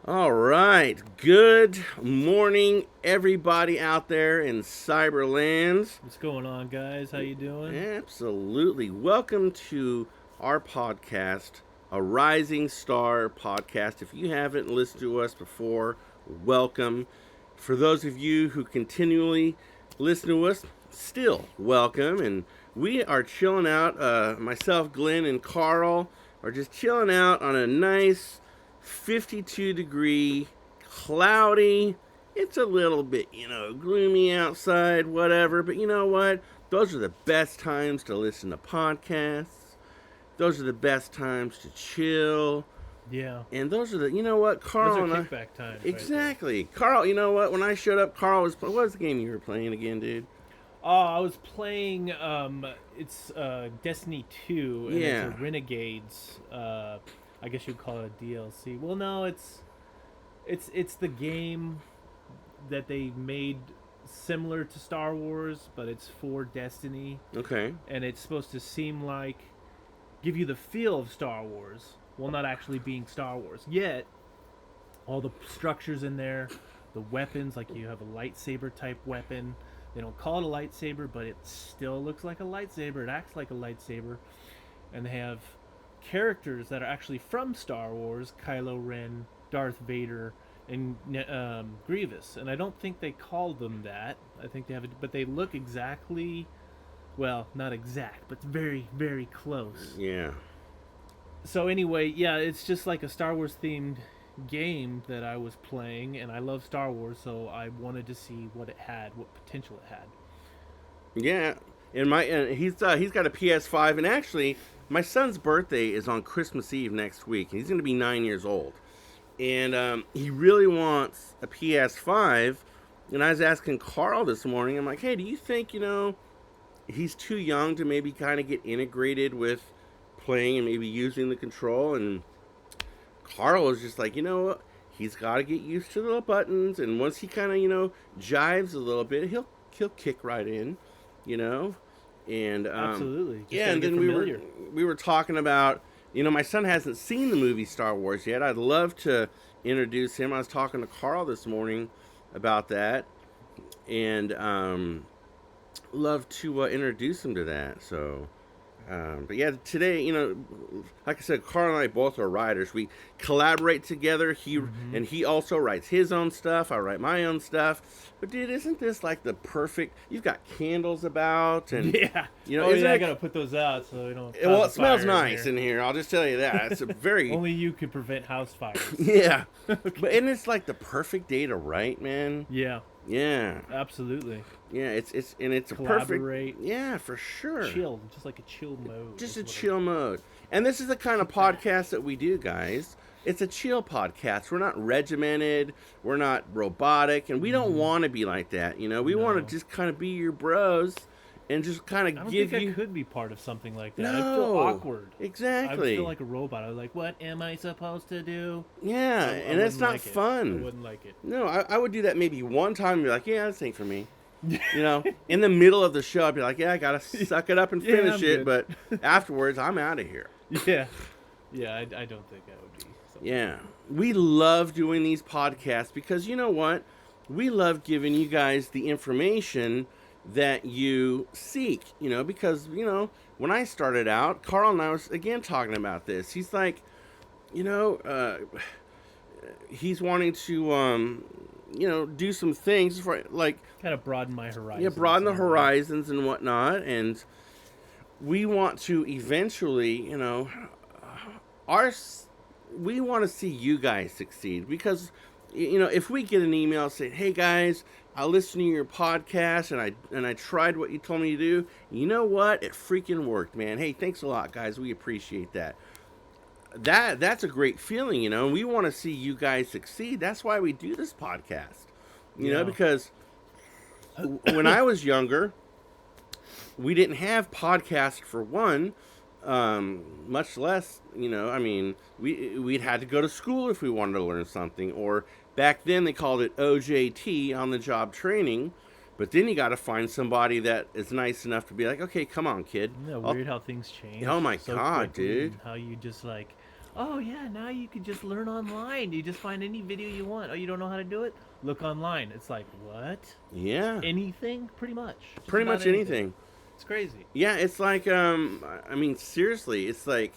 All right. Good morning, everybody out there in Cyberlands. What's going on, guys? How you doing? Absolutely. Welcome to our podcast, a Rising Star podcast. If you haven't listened to us before, welcome. For those of you who continually listen to us, still welcome. And we are chilling out. Myself, Glenn, and Carl are just chilling out on a nice 52-degree, cloudy. It's a little bit, gloomy outside, whatever. But you know what? Those are the best times to listen to podcasts. Those are the best times to chill. Yeah, And those are you know what, those Carl are and I. kickback times, right there. Exactly. Carl, you know what? When I showed up, Carl was. What was the game you were playing again, dude? I was playing. It's Destiny 2, and it's Yeah. a Renegades. I guess you'd call it a DLC. Well, no, it's the game that they made similar to Star Wars, but it's for Destiny, Okay. and it's supposed to seem like give you the feel of Star Wars, while not actually being Star Wars. Yet all the structures in there, the weapons, like you have a lightsaber type weapon. They don't call it a lightsaber, but it still looks like a lightsaber. It acts like a lightsaber. And they have characters that are actually from Star Wars: Kylo Ren, Darth Vader, and Grievous. And I don't think they called them that. I think they have it, but they look exactly, well, not exact, but very, very close. Yeah. So anyway, yeah, it's just like a Star Wars themed game that I was playing, and I love Star Wars, so I wanted to see what it had, what potential it had. Yeah. And he's got a PS5, and actually, my son's birthday is on Christmas Eve next week, and he's going to be 9 years old. And he really wants a PS5. And I was asking Carl this morning, I'm like, hey, do you think, he's too young to maybe kind of get integrated with playing and maybe using the control? And Carl was just like, you know what? He's got to get used to the buttons. And once he kind of, jives a little bit, he'll kick right in, you know? And Absolutely, just yeah, gotta and get then familiar. we were talking about, my son hasn't seen the movie Star Wars yet. I'd love to introduce him. I was talking to Carl this morning about that, and love to introduce him to that. So, but yeah, today, like I said, Carl and I both are writers. We collaborate together. Mm-hmm. He also writes his own stuff. I write my own stuff. But dude, isn't this like the perfect? You've got candles about, and Yeah. oh Yeah, yeah, I gotta put those out so we don't. well, Cause it a smells fire nice in in here. I'll just tell you that. It's a very Only you could prevent house fires. yeah, but and it's like the perfect day to write, man. Yeah, Yeah, absolutely. yeah. It's a Collaborate. perfect. Yeah, for sure. Chill, just like a chill mode. Just is a what chill mode. And this is the kind of podcast that we do, guys. It's a chill podcast. We're not regimented. We're not robotic, and we don't want to be like that. We want No. to just kind of be your bros, and just kind I of don't give think you. I could be part of something like that. No, I'd feel awkward. I would Exactly. feel like a robot. I was like, "What am I supposed to do?" Yeah, I and it's wouldn't not like it. I fun. wouldn't like it. No, I would do that maybe one time and be like, yeah, this ain't for me. In the middle of the show, I'd be like, yeah, I gotta suck it up and Yeah, finish I'm it. good. But afterwards, I'm out of here. Yeah, yeah. I don't think I would be. Something. Yeah. We love doing these podcasts because you know what? We love giving you guys the information that you seek, because, when I started out, Carl and I was again talking about this. He's like, you know, uh, he's wanting to, do some things for like, Kind of broaden my horizons. yeah, broaden the in a way. horizons and whatnot. And we want to eventually, our we want to see you guys succeed because if we get an email saying, hey guys, I listened to your podcast and I tried what you told me to do, you know what, it freaking worked, man. Hey, thanks a lot, guys, we appreciate that's a great feeling, and we want to see you guys succeed. That's why we do this podcast, Yeah. because when I was younger, we didn't have podcasts for one, much less, we'd had to go to school if we wanted to learn something, or back then they called it OJT, on the job training. But then you got to find somebody that is nice enough to be like, okay, come on, kid. Isn't that weird how things change? Oh my so God, quickly, dude. and how you just like Oh yeah, now you can just learn online. You just find any video you want. Oh, you don't know how to do it? Look online. It's like, what? Yeah, Anything? Pretty much. Just pretty about much anything. It's crazy. Yeah, it's like I mean, seriously, it's like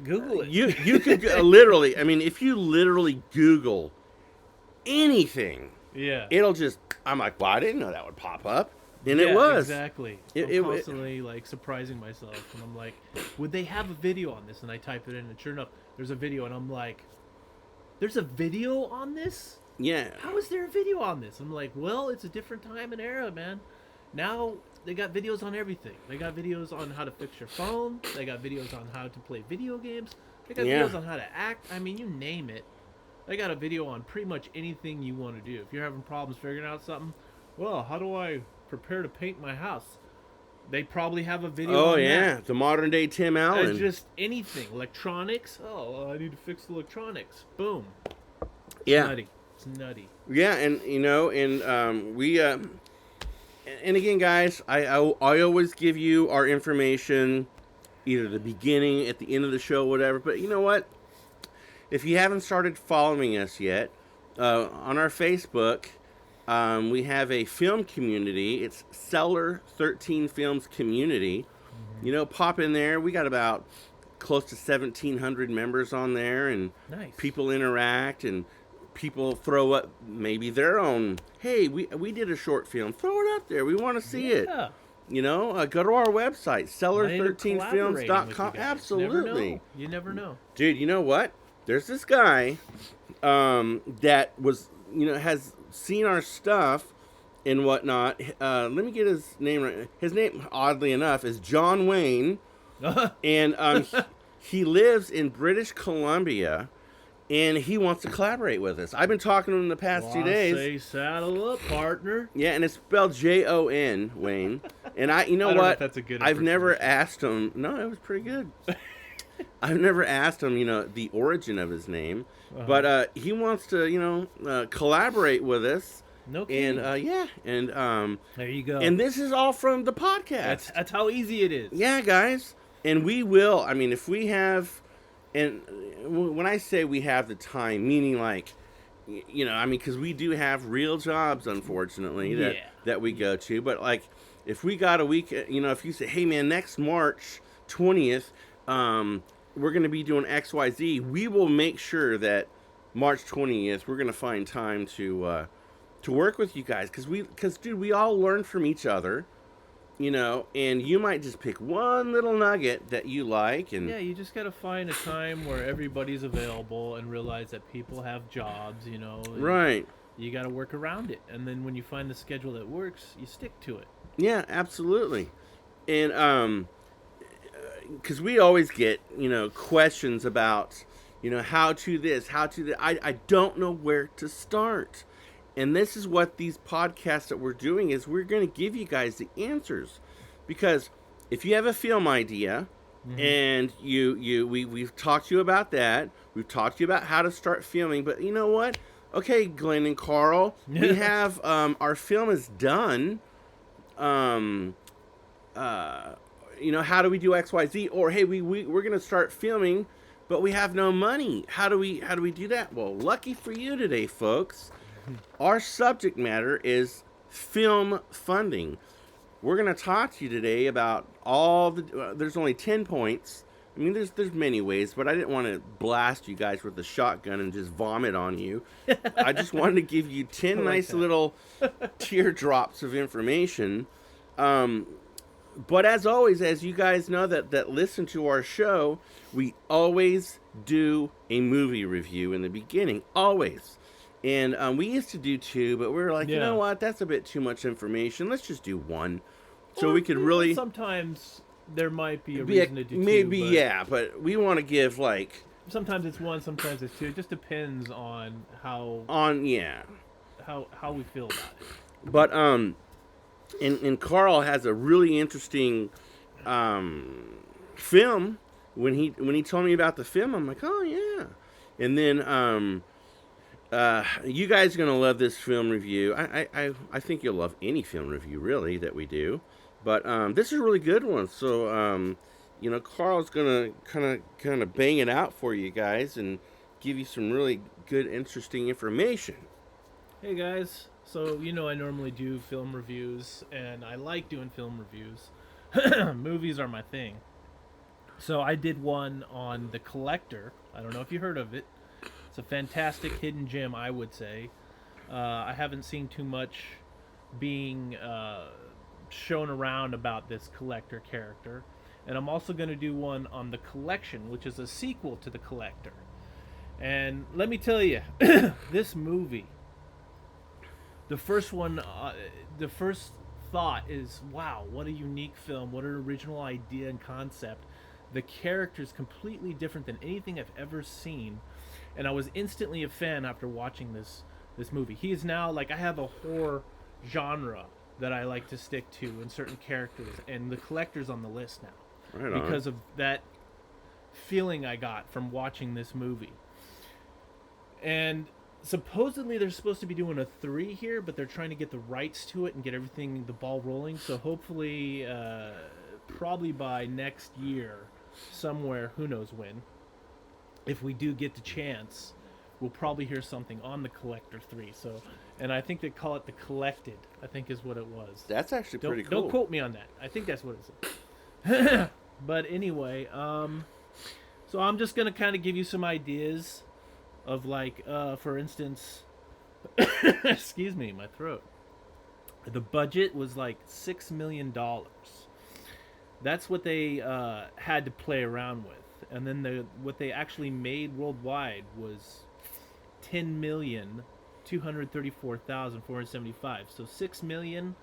Google it. you could literally. I mean, if you literally Google anything, Yeah. it'll just. I'm like, well, I didn't know that would pop up, and Yeah, it was. exactly. It- I'm it- constantly like surprising myself, and I'm like, would they have a video on this? And I type it in, and sure enough, there's a video, and I'm like, there's a video on this? Yeah, How is there a video on this? I'm like, well, it's a different time and era, man. Now they got videos on everything. They got videos on how to fix your phone. They got videos on how to play video games. They got Yeah. videos on how to act. I mean, you name it. They got a video on pretty much anything you want to do. If you're having problems figuring out something, well, how do I prepare to paint my house? They probably have a video oh on yeah, that. the modern day Tim Allen. Just anything. Electronics. Oh, I need to fix the electronics. Boom. yeah, Nutty. It's nutty. yeah, and we and again, guys, I always give you our information, either the beginning, at the end of the show, whatever. But you know what? If you haven't started following us yet, on our Facebook, we have a film community. It's Cellar 13 Films Community. You know, pop in there. We got about close to 1,700 members on there, and Nice. people interact, and people throw up maybe their own. Hey, we did a short film. Throw it up there. We want to see it. Yeah. You know, go to our website, Might end up collaborating with you cellar13films.com. guys. Absolutely. You never know. Dude, you know what? There's this guy that was, has seen our stuff and whatnot. Let me get his name right. His name, oddly enough, is John Wayne, and he lives in British Columbia, and he wants to collaborate with us. I've been talking to him the past 2 days. Say saddle up, partner. Yeah, and it's spelled Jon, Wayne. And you know I don't know what? if that's a good I've never impersonation. asked him. No, it was pretty good. I've never asked him, the origin of his name, but he wants to, collaborate with us. No kidding. And yeah, and there you go. and this is all from the podcast. That's how easy it is. Yeah, guys, and we will. I mean, if we have, and when I say we have the time, meaning like, I mean, because we do have real jobs, unfortunately, Yeah. that we go to. But like, if we got a week, if you say, hey man, next March 20th, we're going to be doing XYZ, we will make sure that March 20th, we're going to find time to work with you guys. Because dude, we all learn from each other, and you might just pick one little nugget that you like. And Yeah, you just gotta find a time where everybody's available and realize that people have jobs, and right. You gotta work around it, and then when you find the schedule that works, you stick to it. Yeah, absolutely. And because we always get questions about how to this, how to that. I don't know where to start, and this is what these podcasts that we're doing is we're going to give you guys the answers, because if you have a film idea and we've talked to you about that, we've talked to you about how to start filming, but you know what? Okay, Glenn and Carl, we have our film is done. How do we do XYZ? Or hey, we're gonna start filming, but we have no money. How do we do that? Well, lucky for you today, folks, our subject matter is film funding. We're gonna talk to you today about all the. There's only 10 points. I mean, there's many ways, but I didn't want to blast you guys with a shotgun and just vomit on you. I just wanted to give you 10 like nice that. little teardrops of information. But as always, as you guys know that listen to our show, we always do a movie review in the beginning. Always. And we used to do 2, but we were like, you Yeah. know what? That's a bit too much information. Let's just do 1. So Or, we could really... Sometimes there might be a be reason to do maybe, 2, but yeah, but we want to give, like, sometimes it's 1, sometimes it's 2. It just depends on how yeah. we feel about it. But, and Carl has a really interesting film. When he told me about the film, I'm like, oh yeah. And then you guys are gonna love this film review. I think you'll love any film review really that we do, but this is a really good one. So Carl's gonna kind of bang it out for you guys and give you some really good, interesting information. Hey guys, so I normally do film reviews, and I like doing film reviews. Movies are my thing. So I did one on The Collector. I don't know if you heard of it. It's a fantastic hidden gem, I would say. I haven't seen too much being shown around about this Collector character. And I'm also going to do one on The Collection, which is a sequel to The Collector. And let me tell you, this movie, the first one, the first thought is, wow, what a unique film, what an original idea and concept. The character is completely different than anything I've ever seen, and I was instantly a fan after watching this movie. He is now like, I have a horror genre that I like to stick to in certain characters, and The Collector's on the list now Right on. because of that feeling I got from watching this movie. And supposedly they're supposed to be doing a 3 here, but they're trying to get the rights to it and get everything, the ball rolling. So hopefully, probably by next year, somewhere, who knows when, if we do get the chance, we'll probably hear something on The Collector 3. So, and I think they call it The Collected, I think is what it was. That's actually pretty cool. Don't quote me on that. I think that's what it is. But anyway, so I'm just gonna kind of give you some ideas of, like, for instance, excuse me, my throat. The budget was like $6 million. That's what they had to play around with, and then what they actually made worldwide was 10,234,475. So 6 million,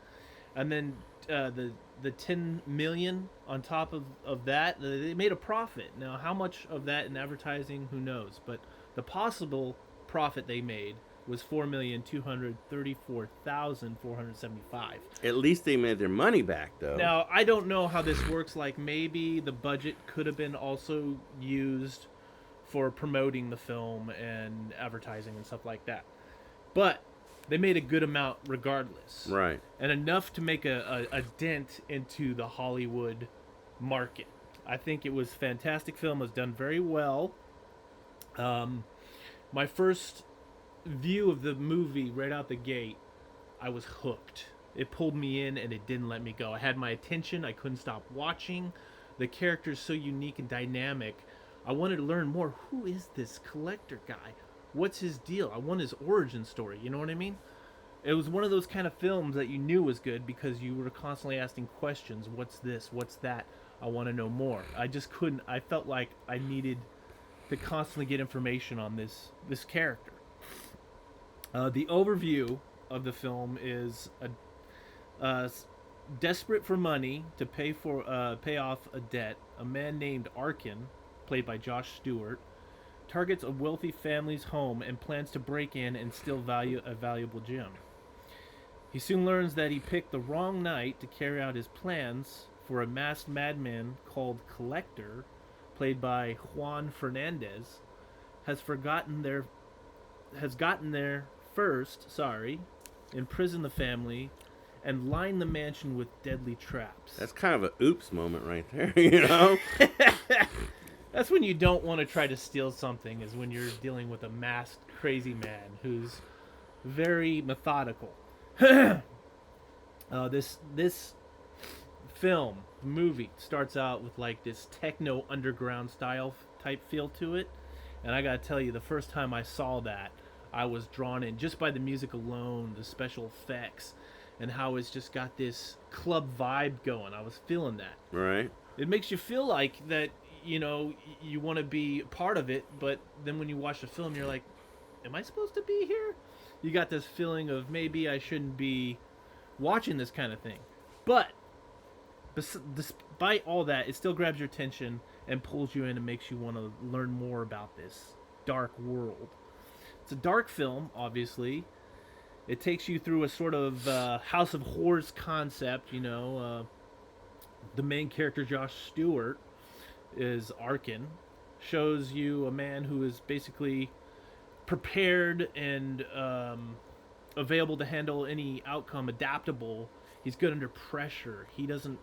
and then the 10 million on top of that, they made a profit. Now, how much of that in advertising, who knows? But the possible profit they made was 4,234,475. At least they made their money back, though. Now, I don't know how this works. Like, maybe the budget could have been also used for promoting the film and advertising and stuff like that. But they made a good amount regardless. Right. And enough to make a dent into the Hollywood market. I think it was a fantastic film. It was done very well. My first view of the movie right out the gate, I was hooked. It pulled me in and it didn't let me go. I had my attention. I couldn't stop watching. The character is so unique and dynamic. I wanted to learn more. Who is this Collector guy? What's his deal? I want his origin story. You know what I mean? It was one of those kind of films that you knew was good because you were constantly asking questions. What's this? What's that? I want to know more. I just couldn't. I felt like I needed to constantly get information on this character. The overview of the film is desperate for money to pay off a debt. A man named Arkin, played by Josh Stewart, targets a wealthy family's home and plans to break in and steal a valuable gem. He soon learns that he picked the wrong night to carry out his plans, for a masked madman called Collector, played by Juan Fernandez, has gotten there first, imprison the family, and line the mansion with deadly traps. That's kind of a oops moment right there, you know? That's when you don't want to try to steal something, is when you're dealing with a masked crazy man who's very methodical. This movie starts out with like this techno underground style type feel to it, and I gotta tell you, the first time I saw that, I was drawn in just by the music alone, the special effects, and how it's just got this club vibe going. I was feeling that. Right. It makes you feel like that, you want to be part of it, but then when you watch the film, you're like, am I supposed to be here? You got this feeling of maybe I shouldn't be watching this kind of thing. But despite all that, it still grabs your attention and pulls you in and makes you want to learn more about this dark world. It's a dark film, obviously. It takes you through a sort of House of Horrors concept, The main character, Josh Stewart, is Arkin. Shows you a man who is basically prepared and available to handle any outcome, adaptable. He's good under pressure. He doesn't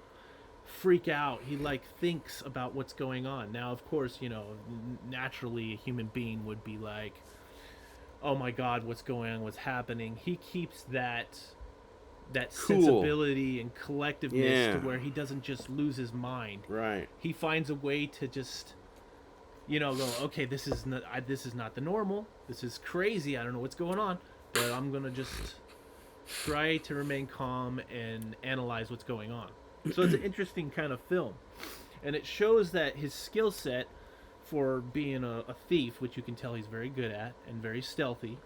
freak out. He like thinks about what's going on. Now, of course, naturally a human being would be like, "Oh my God, what's going on? What's happening?" He keeps that Cool. sensibility and collectiveness Yeah. to where he doesn't just lose his mind. Right. He finds a way to just, go, okay, this is not the normal. This is crazy. I don't know what's going on, but I'm gonna just try to remain calm and analyze what's going on. So it's an interesting kind of film, and it shows that his skill set for being a thief, which you can tell he's very good at and very stealthy,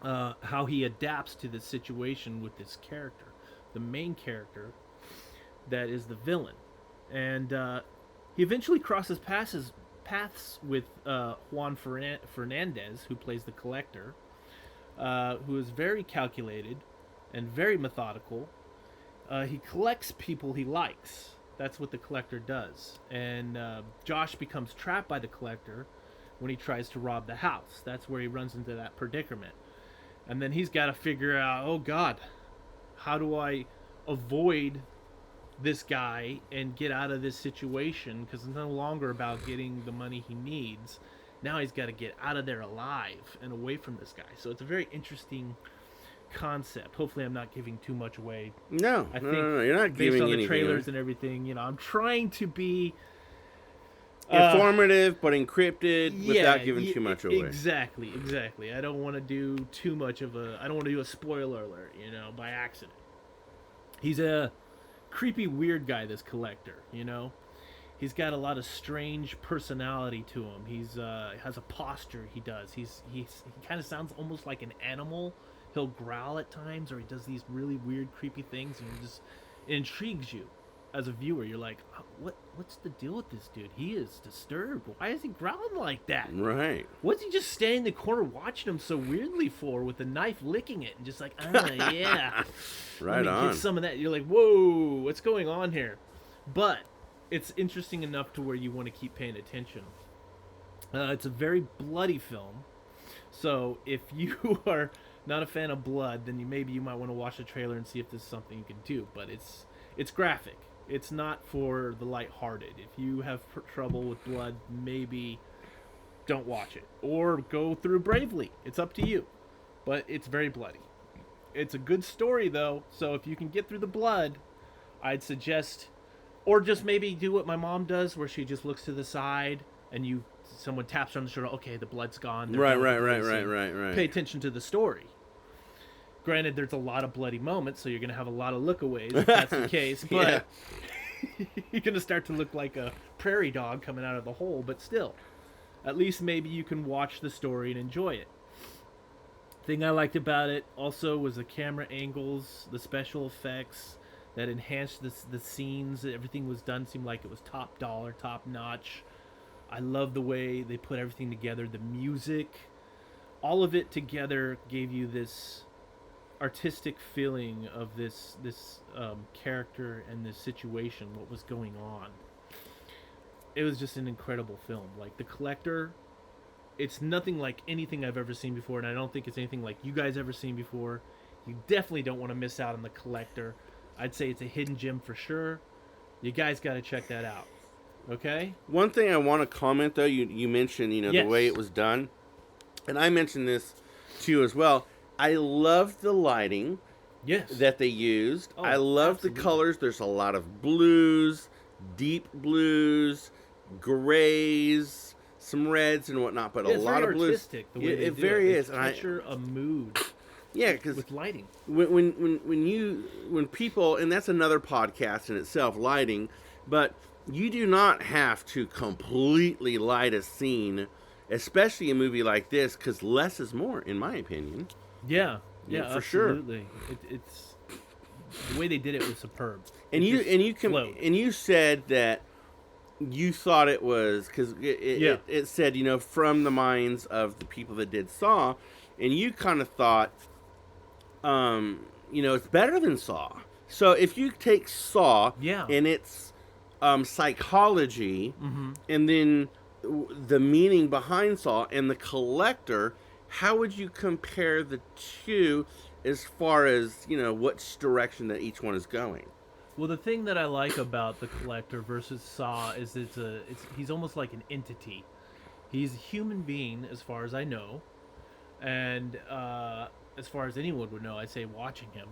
how he adapts to this situation with this character, the main character that is the villain. And he eventually crosses paths with Juan Fernandez, who plays the collector, who is very calculated and very methodical. He collects people he likes. That's what the collector does. And Josh becomes trapped by the collector when he tries to rob the house. That's where he runs into that predicament. And then he's got to figure out, oh God, how do I avoid this guy and get out of this situation? Because it's no longer about getting the money he needs. Now he's got to get out of there alive and away from this guy. So it's a very interesting concept. Hopefully I'm not giving too much away. No, I no, think no, you're not based giving on the anything trailers away. and everything, I'm trying to be Informative but encrypted without giving too much away. Exactly. I don't want to do too much of I don't want to do a spoiler alert, by accident. He's a creepy, weird guy, this collector, He's got a lot of strange personality to him. He's has a posture he does. He kind of sounds almost like an animal. He'll growl at times, or he does these really weird, creepy things, and it intrigues you as a viewer. You're like, oh, what's the deal with this dude? He is disturbed. Why is he growling like that? Right. What's he just standing in the corner watching him so weirdly for, with a knife licking it and just like, oh yeah, Right let me on. get some of that. You're like, whoa, what's going on here? But it's interesting enough to where you want to keep paying attention. It's a very bloody film, so if you are not a fan of blood, then maybe you might want to watch the trailer and see if this is something you can do. But it's graphic. It's not for the lighthearted. If you have trouble with blood, maybe don't watch it. Or go through bravely. It's up to you. But it's very bloody. It's a good story, though, so if you can get through the blood, I'd suggest... Or just maybe do what my mom does, where she just looks to the side, and someone taps her on the shoulder, okay, the blood's gone. Right. Pay attention to the story. Granted, there's a lot of bloody moments, so you're going to have a lot of lookaways if that's the case, but you're going to start to look like a prairie dog coming out of the hole, but still, at least maybe you can watch the story and enjoy it. Thing I liked about it also was the camera angles, the special effects that enhanced the scenes. Everything was done, seemed like it was top dollar, top notch. I love the way they put everything together, the music, all of it together gave you this artistic feeling of this character and this situation, what was going on. It was just an incredible film. Like The Collector, it's nothing like anything I've ever seen before, and I don't think it's anything like you guys ever seen before. You definitely don't want to miss out on The Collector. I'd say it's a hidden gem for sure. You guys got to check that out. Okay? One thing I want to comment, though, you mentioned, Yes. the way it was done. And I mentioned this to you as well. I love the lighting Yes. that they used. Oh, I love absolutely. the colors. There's a lot of blues, deep blues, grays, some reds and whatnot, but Yeah, a it's lot very of blues. artistic, the way they it do very it. is. They And capture a mood yeah, because with lighting. when people, and that's another podcast in itself, lighting, but you do not have to completely light a scene, especially a movie like this, because less is more, in my opinion. Yeah, Yeah, for sure. absolutely. It's the way they did it was superb. And It just flowed. you said that you thought it was because it said from the minds of the people that did Saw, and you kind of thought it's better than Saw. So if you take Saw Yeah. and its psychology, Mm-hmm. and then the meaning behind Saw and The Collector, how would you compare the two as far as which direction that each one is going? Well, the thing that I like about the Collector versus Saw is he's almost like an entity. He's a human being, as far as I know, and as far as anyone would know, I'd say watching him.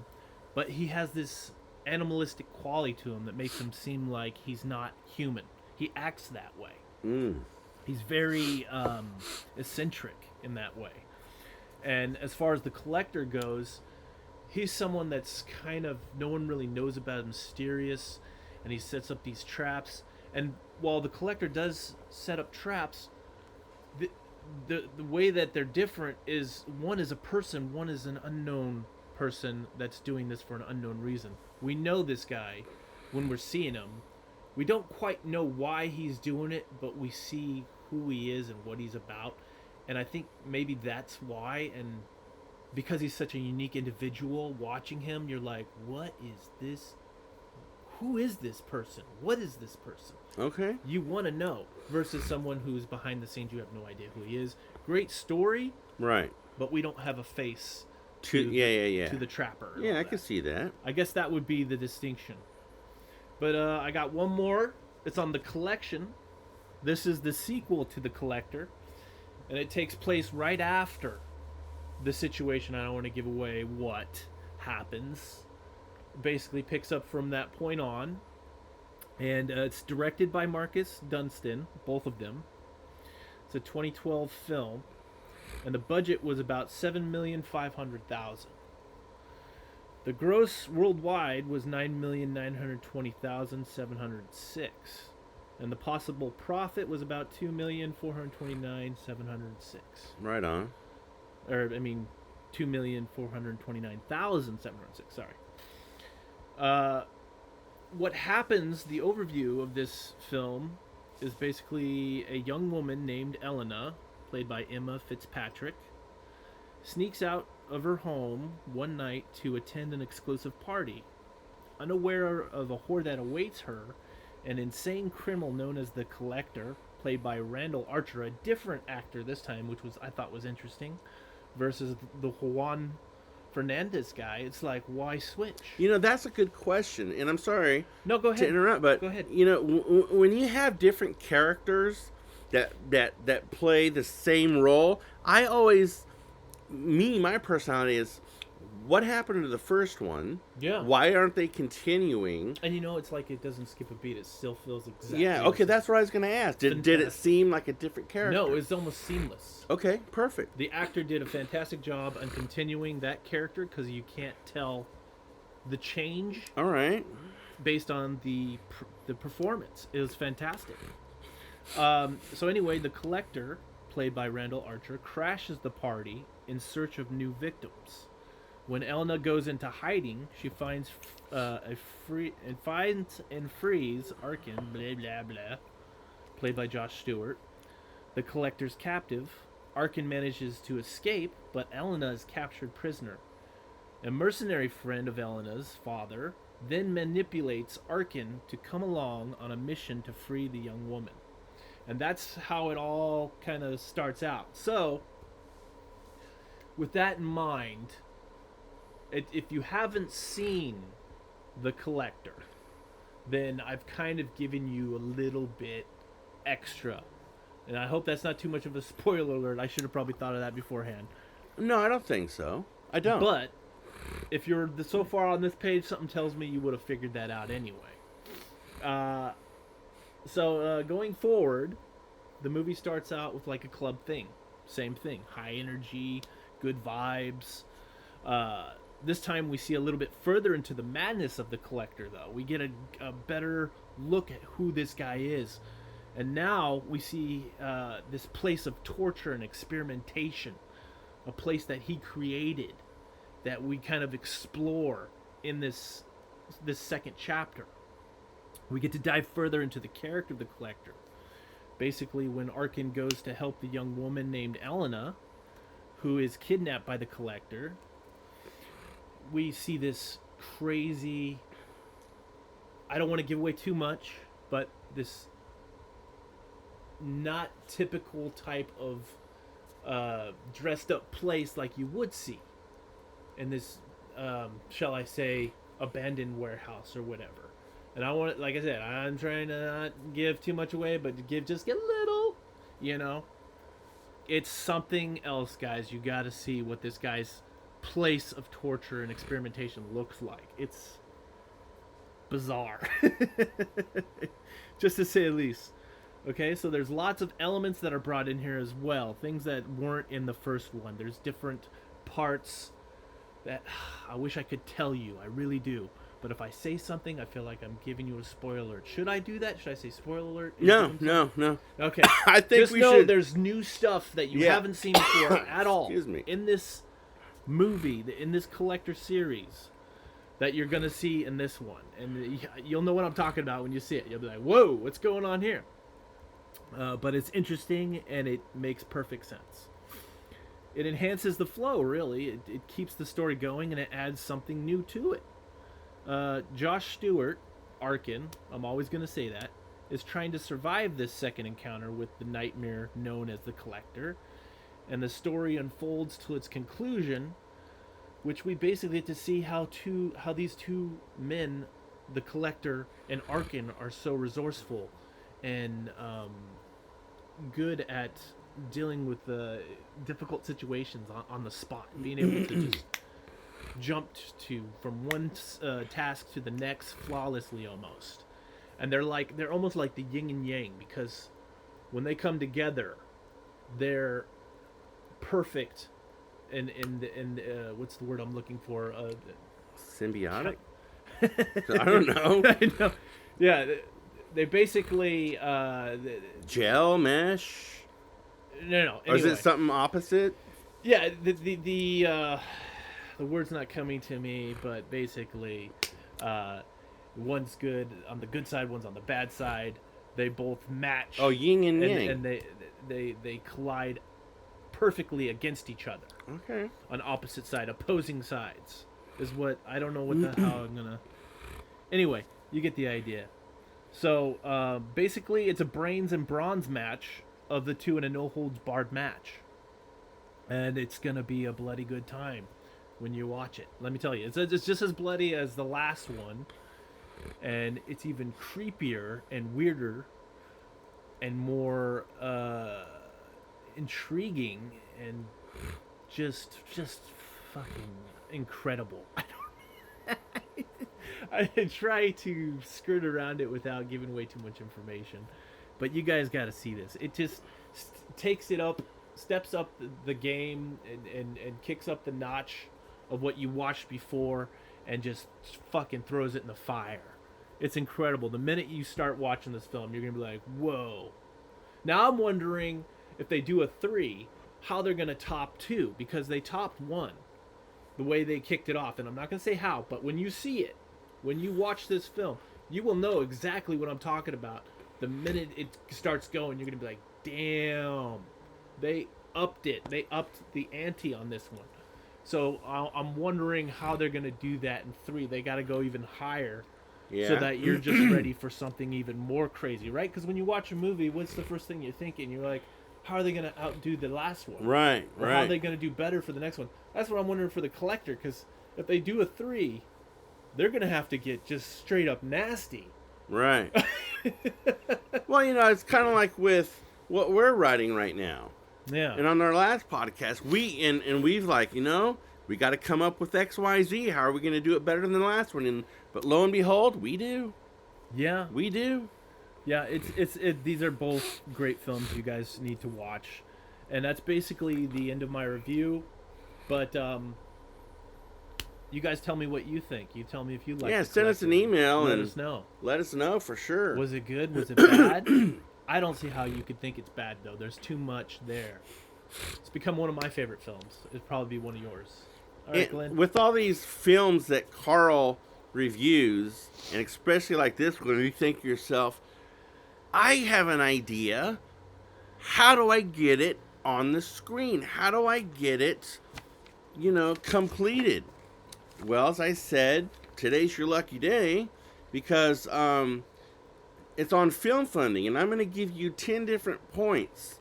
But he has this animalistic quality to him that makes him seem like he's not human. He acts that way. Mm. He's very eccentric in that way. And as far as the Collector goes, he's someone that's kind of no one really knows about, mysterious, and he sets up these traps. And while the Collector does set up traps, the way that they're different is one is a person, one is an unknown person that's doing this for an unknown reason. We know this guy when we're seeing him. We don't quite know why he's doing it, but we see who he is and what he's about. And I think maybe that's why, and because he's such a unique individual, watching him, you're like, what is this? Who is this person? What is this person? Okay. You want to know, versus someone who's behind the scenes, you have no idea who he is. Great story, Right. but we don't have a face Yeah. to the trapper. and Yeah, all I that. can see that. I guess that would be the distinction. But I got one more. It's on The Collection. This is the sequel to The Collector, and it takes place right after the situation. I don't want to give away what happens. Basically picks up from that point on, and it's directed by Marcus Dunstan, both of them. It's a 2012 film, and the budget was about $7,500,000. The gross worldwide was $9,920,706, and the possible profit was about $2,429,706. Right on. Or I mean, 2,429,706. Sorry. What happens? The overview of this film is basically a young woman named Elena, played by Emma Fitzpatrick, sneaks out of her home one night to attend an exclusive party. Unaware of a horde that awaits her, an insane criminal known as the Collector, played by Randall Archer, a different actor this time, which I thought was interesting, versus the Juan Fernandez guy. It's like, why switch? You know, that's a good question, and I'm sorry No, go to ahead. interrupt, but Go ahead. you know, when you have different characters that play the same role, I always, my personality is, what happened to the first one? Yeah. Why aren't they continuing? And you know, it's like it doesn't skip a beat. It still feels exactly. Yeah, the okay, same. that's what I was going to ask. Did it Fantastic. seem like a different character? No, it's almost seamless. Okay, perfect. The actor did a fantastic job on continuing that character because you can't tell the change All right. based on the performance. It was fantastic. So anyway, the Collector, played by Randall Archer, crashes the party in search of new victims. When Elena goes into hiding, she finds frees Arkin, blah blah blah, played by Josh Stewart, the Collector's captive. Arkin manages to escape, but Elena is captured prisoner. A mercenary friend of Elena's father then manipulates Arkin to come along on a mission to free the young woman. And that's how it all kind of starts out. So, with that in mind, if you haven't seen The Collector, then I've kind of given you a little bit extra. And I hope that's not too much of a spoiler alert. I should have probably thought of that beforehand. No, I don't think so. I don't. But if you're so far on this page, something tells me you would have figured that out anyway. So going forward, the movie starts out with like a club thing. Same thing. High energy, good vibes. This time we see a little bit further into the madness of the Collector, though. We get a better look at who this guy is. And now we see this place of torture and experimentation. A place that he created that we kind of explore in this second chapter. We get to dive further into the character of the Collector. Basically, when Arkin goes to help the young woman named Elena, who is kidnapped by the Collector, we see this crazy, I don't want to give away too much, but this not typical type of dressed up place like you would see in this, shall I say, abandoned warehouse or whatever. And I want, like I said, I'm trying to not give too much away, but to give just a little, you know. It's something else, guys. You got to see what this guy's place of torture and experimentation looks like. It's bizarre, just to say the least. Okay, so there's lots of elements that are brought in here as well, things that weren't in the first one. There's different parts that I wish I could tell you. I really do. But if I say something, I feel like I'm giving you a spoiler alert. Should I do that? Should I say spoiler alert? No. Okay. I think Just we know should. there's new stuff that you haven't seen before at all. Excuse me. In this movie, in this collector series, that you're gonna see in this one, and you'll know what I'm talking about when you see it. You'll be like, "Whoa, what's going on here?" But it's interesting and it makes perfect sense. It enhances the flow, really. It keeps the story going and it adds something new to it. Josh Stewart, Arkin, I'm always going to say that, is trying to survive this second encounter with the nightmare known as the Collector. And the story unfolds to its conclusion, which we basically get to see how these two men, the Collector and Arkin, are so resourceful and good at dealing with the difficult situations on the spot, being able to just jump from one task to the next flawlessly almost. And they're almost like the yin and yang, because when they come together, they're perfect. And what's the word I'm looking for? Symbiotic. I don't know. I know. Yeah. They basically gel mesh. No. Or Anyway. is it something opposite? Yeah, the word's not coming to me, but basically, one's good on the good side, one's on the bad side. They both match. Oh, yin and yang. And they collide perfectly against each other. Okay. On opposite side, opposing sides is what I don't know how I'm gonna. Anyway, you get the idea. So basically, it's a brains and bronze match of the two in a no-holds-barred match. And it's going to be a bloody good time when you watch it. Let me tell you, it's just as bloody as the last one. And it's even creepier and weirder and more intriguing and just fucking incredible. I try to skirt around it without giving away too much information, but you guys got to see this. It just takes it up, steps up the game, and kicks up the notch of what you watched before, and just fucking throws it in the fire. It's incredible. The minute you start watching this film, you're gonna be like, whoa. Now I'm wondering if they do a 3, how they're gonna top 2, because they topped 1 the way they kicked it off, and I'm not gonna say how, but when you see it, when you watch this film, you will know exactly what I'm talking about. The minute it starts going, you're going to be like, damn, they upped it. They upped the ante on this one. So I'm wondering how they're going to do that in 3. They got to go even higher so that you're just ready for something even more crazy, right? Because when you watch a movie, what's the first thing you're thinking? You're like, how are they going to outdo the last one? Right. Or how are they going to do better for the next one? That's what I'm wondering for the Collector, because if they do a 3... they're going to have to get just straight up nasty. Right. Well, it's kind of like with what we're writing right now. Yeah. And on our last podcast, we've like, we got to come up with XYZ. How are we going to do it better than the last one? But lo and behold, we do. Yeah. We do. Yeah, these are both great films you guys need to watch. And that's basically the end of my review. But you guys tell me what you think. You tell me if you like. Yeah, send us an email let and us know. Let us know for sure. Was it good? Was it bad? I don't see how you could think it's bad though. There's too much there. It's become one of my favorite films. It'd probably be one of yours. All right, Glenn. With all these films that Carl reviews, and especially like this one, you think to yourself, I have an idea. How do I get it on the screen? How do I get it, completed? Well, as I said, today's your lucky day, because it's on Film Funding, and I'm going to give you 10 different points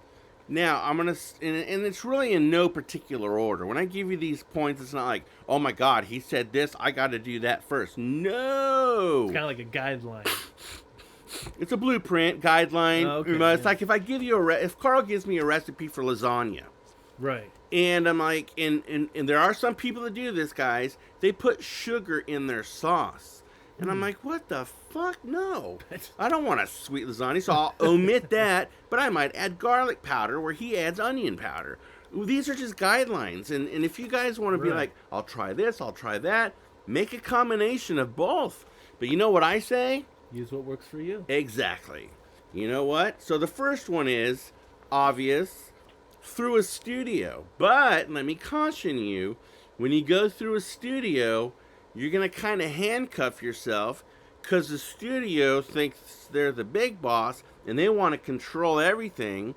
Now, and it's really in no particular order. When I give you these points, it's not like, oh my God, he said this, I got to do that first. No! It's kind of like a guideline. It's a blueprint, guideline. Oh, okay, It's yeah. like if I give you if Carl gives me a recipe for lasagna, Right. and I'm like, and there are some people that do this, guys, they put sugar in their sauce. And I'm like, what the fuck? No. I don't want a sweet lasagna, so I'll omit that, but I might add garlic powder where he adds onion powder. These are just guidelines. And if you guys want to be Right. like, I'll try this, I'll try that, make a combination of both. But you know what I say? Use what works for you. Exactly. You know what? So the first one is obvious, through a studio. But let me caution you, when you go through a studio, you're going to kind of handcuff yourself because the studio thinks they're the big boss and they want to control everything,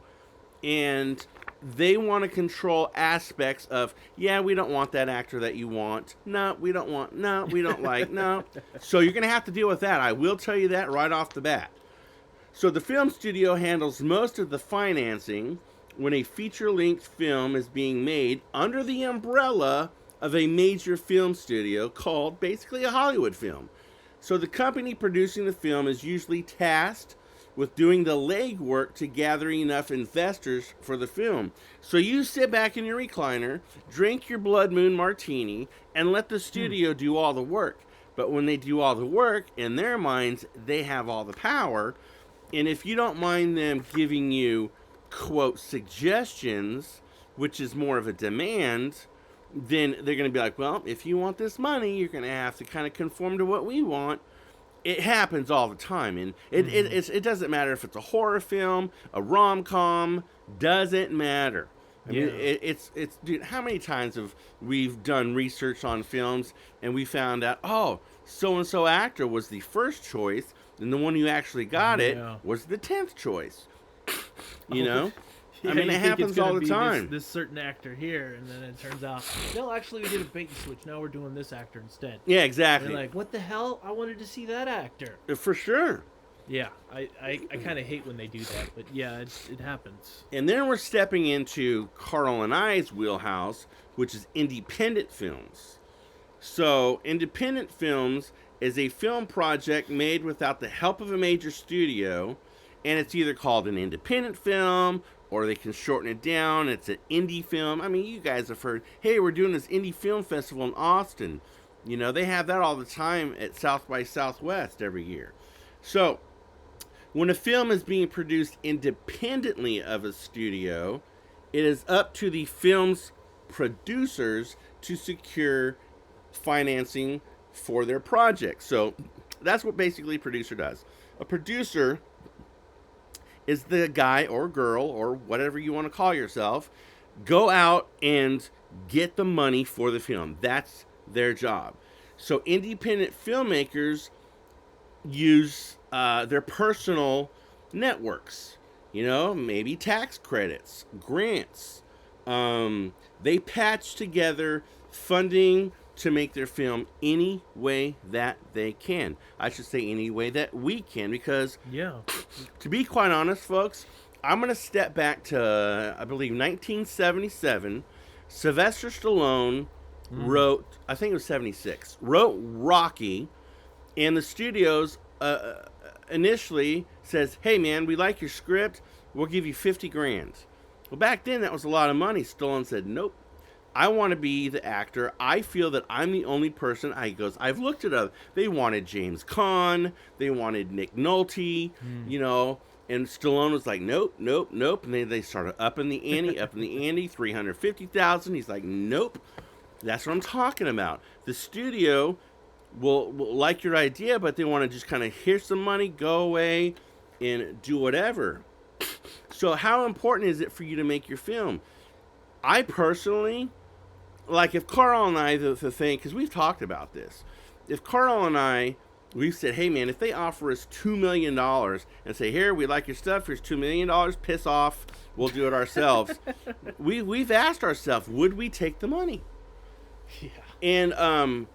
and they want to control aspects of, yeah, we don't want that actor that you want. No, we don't want. No, we don't like. No. So you're going to have to deal with that. I will tell you that right off the bat. So the film studio handles most of the financing when a feature-length film is being made under the umbrella of a major film studio called basically a Hollywood film. So the company producing the film is usually tasked with doing the legwork to gather enough investors for the film. So you sit back in your recliner, drink your Blood Moon martini, and let the studio do all the work. But when they do all the work, in their minds, they have all the power. And if you don't mind them giving you, quote, suggestions, which is more of a demand, then they're going to be like, well, if you want this money, you're going to have to kind of conform to what we want. It happens all the time. And it doesn't matter if it's a horror film, a rom-com, doesn't matter. I mean, it's dude, how many times have we've done research on films and we found out, oh, so-and-so actor was the first choice, and the one who actually got it was the 10th choice. You know? Yeah, I mean, you it think happens it's gonna all the be time. This certain actor here, and then it turns out, no, actually, we did a bait and switch. Now we're doing this actor instead. Yeah, And exactly. you're like, what the hell? I wanted to see that actor. For sure. Yeah, I kind of hate when they do that, but yeah, it happens. And then we're stepping into Carl and I's wheelhouse, which is independent films. So, independent films is a film project made without the help of a major studio, and it's either called an independent film or they can shorten it down. It's an indie film. I mean, you guys have heard, hey, we're doing this indie film festival in Austin. You know, they have that all the time at South by Southwest every year. So, when a film is being produced independently of a studio, it is up to the film's producers to secure financing for their project. So that's what basically a producer does. A producer is the guy or girl or whatever you want to call yourself, go out and get the money for the film. That's their job. So independent filmmakers use their personal networks, you know, maybe tax credits, grants. They patch together funding to make their film any way that they can. I should say any way that we can, because Yeah. to be quite honest, folks, I'm going to step back to, I believe, 1977. Sylvester Stallone wrote, I think it was 76, wrote Rocky, and the studios initially says, hey man, we like your script, we'll give you 50 grand. Well, back then that was a lot of money. Stallone said, nope, I want to be the actor. I feel that I'm the only person. He goes, I've looked at other. They wanted James Caan. They wanted Nick Nolte, you know. And Stallone was like, nope, nope, nope. And they started upping the ante, 350,000. He's like, nope. That's what I'm talking about. The studio will like your idea, but they want to just kind of, here's some money, go away, and do whatever. So how important is it for you to make your film? I personally, like if Carl and I, the thing, because we've talked about this, if Carl and I, we've said, hey man, if they offer us $2 million and say, here, we like your stuff, here's $2 million, piss off, we'll do it ourselves. We've asked ourselves, would we take the money? Yeah. And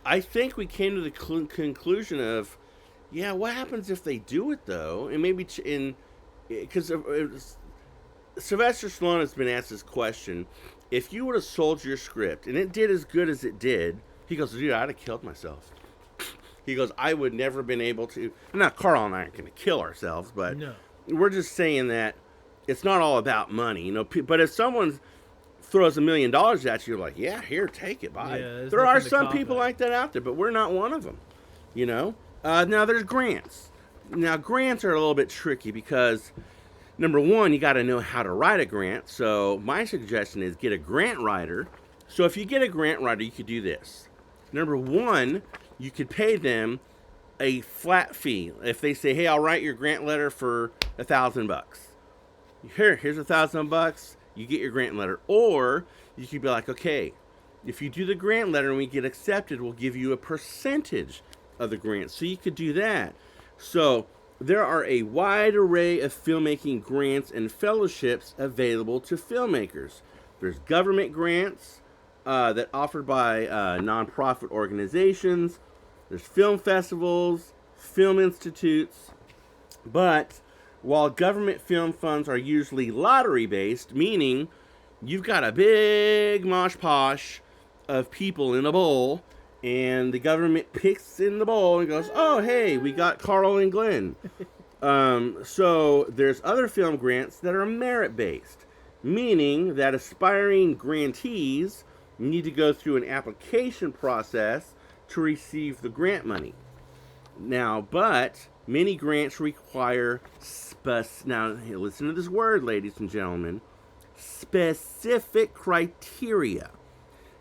I think we came to the conclusion of, yeah, what happens if they do it though? And maybe because Sylvester Stallone has been asked this question. If you would have sold your script and it did as good as it did, he goes, dude, I'd have killed myself. He goes, I would never been able to. Now, Carl and I aren't going to kill ourselves, but No. we're just saying that it's not all about money, you know. But if someone throws $1 million at you, you're like, yeah, here, take it, bye. Yeah, There are nothing to some cough people at. like that out there, but we're not one of them, you know. Now, there's grants. Now, grants are a little bit tricky because, number one, you got to know how to write a grant. So my suggestion is get a grant writer. So if you get a grant writer, you could do this. Number one, you could pay them a flat fee. If they say, hey, I'll write your grant letter for $1,000. Here's $1,000. You get your grant letter. Or you could be like, okay, if you do the grant letter and we get accepted, we'll give you a percentage of the grant. So you could do that. So there are a wide array of filmmaking grants and fellowships available to filmmakers. There's government grants that offered by nonprofit organizations. There's film festivals, film institutes. But while government film funds are usually lottery-based, meaning you've got a big mosh posh of people in a bowl, and the government picks in the bowl and goes, oh, hey, we got Carl and Glenn. So there's other film grants that are merit-based, meaning that aspiring grantees need to go through an application process to receive the grant money. Now, but many grants require, now listen to this word, ladies and gentlemen, specific criteria.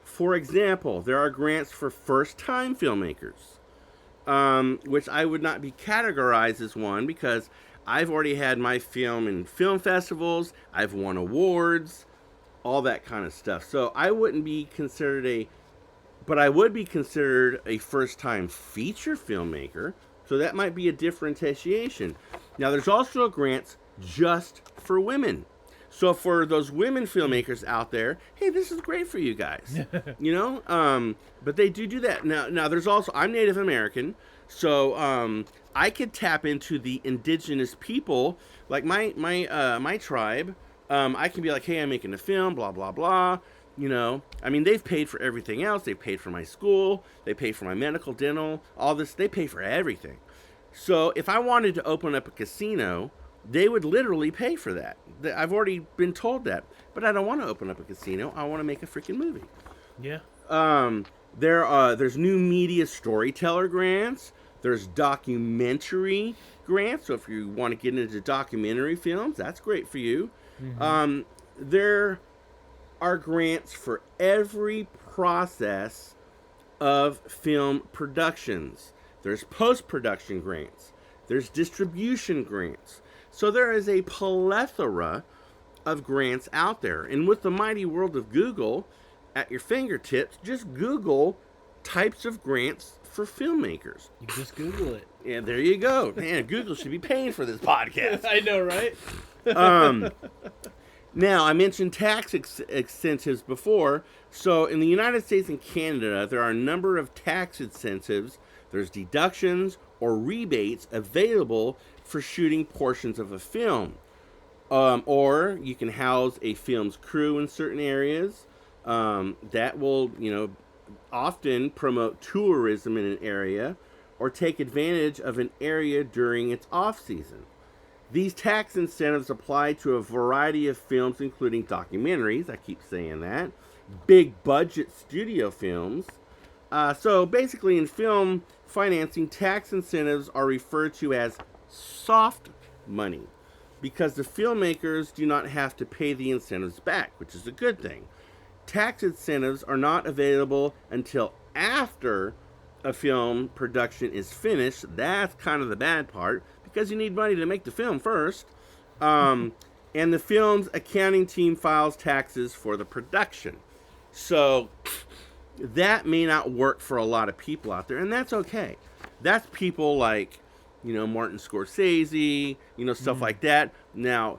For example, there are grants for first-time filmmakers, which I would not be categorized as one because I've already had my film in film festivals, I've won awards, all that kind of stuff. So I wouldn't be considered but I would be considered a first-time feature filmmaker, so that might be a differentiation. Now, there's also grants just for women. So for those women filmmakers out there, hey, this is great for you guys, you know. But they do that now. There's also, I'm Native American, so I could tap into the indigenous people, like my tribe. I can be like, hey, I'm making a film, blah blah blah. You know, I mean, they've paid for everything else. They've paid for my school. They pay for my medical, dental, all this. They pay for everything. So if I wanted to open up a casino, they would literally pay for that. I've already been told that. But I don't want to open up a casino. I want to make a freaking movie. Yeah. There's new media storyteller grants. There's documentary grants. So if you want to get into documentary films, that's great for you. Mm-hmm. There are grants for every process of film productions. There's post-production grants. There's distribution grants. So there is a plethora of grants out there. And with the mighty world of Google at your fingertips, just Google types of grants for filmmakers. You just Google it. Yeah, there you go. Man, Google should be paying for this podcast. I know, right? Now, I mentioned tax incentives before. So in the United States and Canada, there are a number of tax incentives. There's deductions or rebates available for shooting portions of a film. Or you can house a film's crew in certain areas. That will, often promote tourism in an area or take advantage of an area during its off-season. These tax incentives apply to a variety of films, including documentaries, I keep saying that, big budget studio films. So basically in film financing, tax incentives are referred to as soft money because the filmmakers do not have to pay the incentives back, which is a good thing. Tax incentives are not available until after a film production is finished. That's kind of the bad part because you need money to make the film first. And the film's accounting team files taxes for the production. So that may not work for a lot of people out there, and that's okay. That's people like, Martin Scorsese, stuff like that. Now,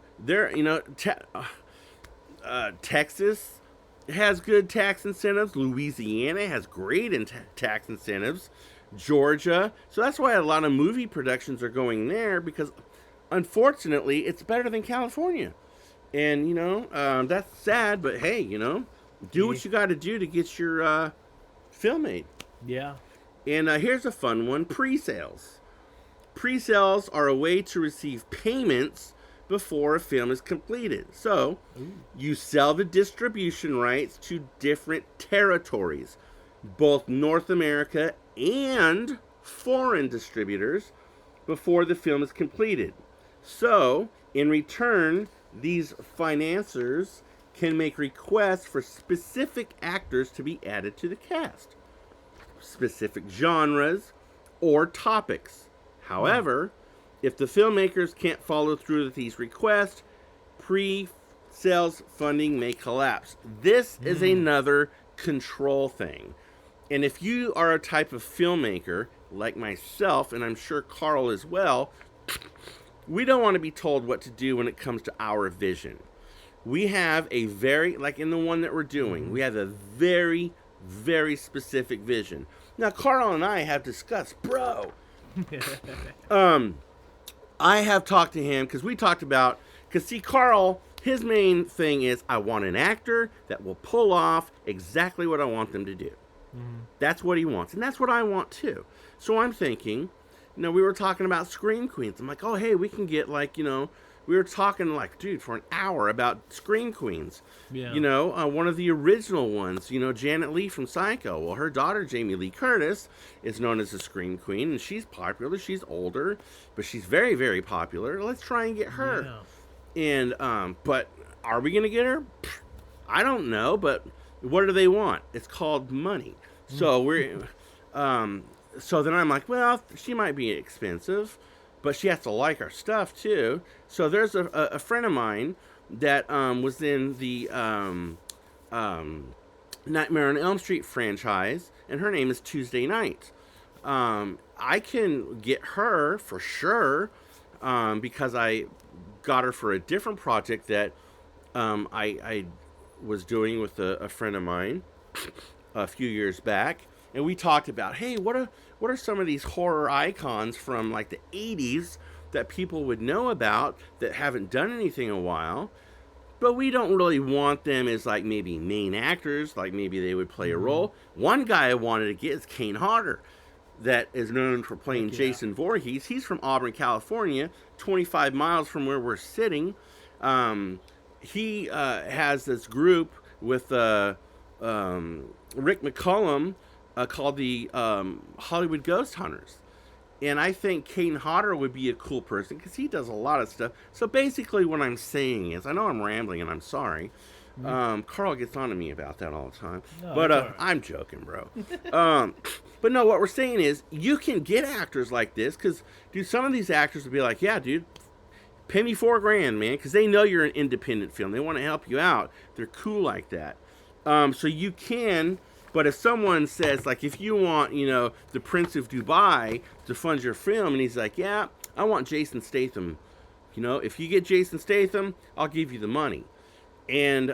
Texas has good tax incentives. Louisiana has great tax incentives. Georgia. So that's why a lot of movie productions are going there because, unfortunately, it's better than California. And, that's sad, but hey, do what you got to do to get your film made. Yeah. And here's a fun one, pre-sales. Pre-sales are a way to receive payments before a film is completed. So, you sell the distribution rights to different territories, both North America and foreign distributors, before the film is completed. So, in return, these financiers can make requests for specific actors to be added to the cast, specific genres, or topics. However, if the filmmakers can't follow through with these requests, pre-sales funding may collapse. This is another control thing. And if you are a type of filmmaker, like myself, and I'm sure Carl as well, we don't want to be told what to do when it comes to our vision. We have a very, like in the one that we're doing, we have a very, very specific vision. Now, Carl and I have discussed, bro, I have talked to him because we talked about, because see, Carl, his main thing is I want an actor that will pull off exactly what I want them to do. That's what he wants. And that's what I want too. So I'm thinking, we were talking about Scream Queens. I'm like, oh, hey, we can get we were talking like, dude, for an hour about Scream Queens. Yeah. One of the original ones, Janet Leigh from Psycho. Well, her daughter, Jamie Lee Curtis, is known as a Scream Queen, and she's popular. She's older, but she's very, very popular. Let's try and get her. Yeah. And, but are we going to get her? I don't know, but what do they want? It's called money. So so then I'm like, well, she might be expensive, but she has to like our stuff too. So there's a friend of mine that was in the Nightmare on Elm Street franchise, and her name is Tuesday Night. I can get her for sure because I got her for a different project that I was doing with a friend of mine a few years back, and we talked about, hey, what are some of these horror icons from like the 80s that people would know about that haven't done anything in a while, but we don't really want them as like maybe main actors, like maybe they would play a role. One guy I wanted to get is Kane Hodder, that is known for playing Jason Voorhees. He's from Auburn, California, 25 miles from where we're sitting. He has this group with Rick McCullum called the Hollywood Ghost Hunters. And I think Kane Hodder would be a cool person because he does a lot of stuff. So basically what I'm saying is, I know I'm rambling and I'm sorry. Carl gets on to me about that all the time. No, but right. I'm joking, bro. But no, what we're saying is you can get actors like this because, dude, some of these actors would be like, yeah, dude, pay me $4,000, man, because they know you're an independent film. They want to help you out. They're cool like that. So you can, but if someone says, like, if you want, the Prince of Dubai to fund your film, and he's like, yeah, I want Jason Statham. If you get Jason Statham, I'll give you the money. And,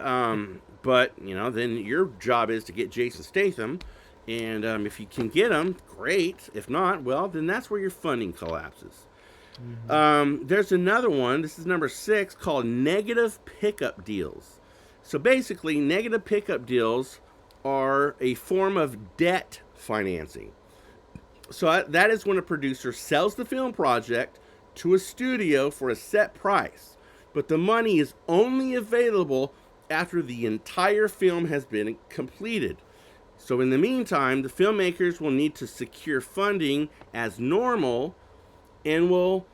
but, then your job is to get Jason Statham. And if you can get him, great. If not, well, then that's where your funding collapses. There's another one. This is number 6, called negative pickup deals. So basically, negative pickup deals are a form of debt financing. So that is when a producer sells the film project to a studio for a set price, but the money is only available after the entire film has been completed. So in the meantime, the filmmakers will need to secure funding as normal and will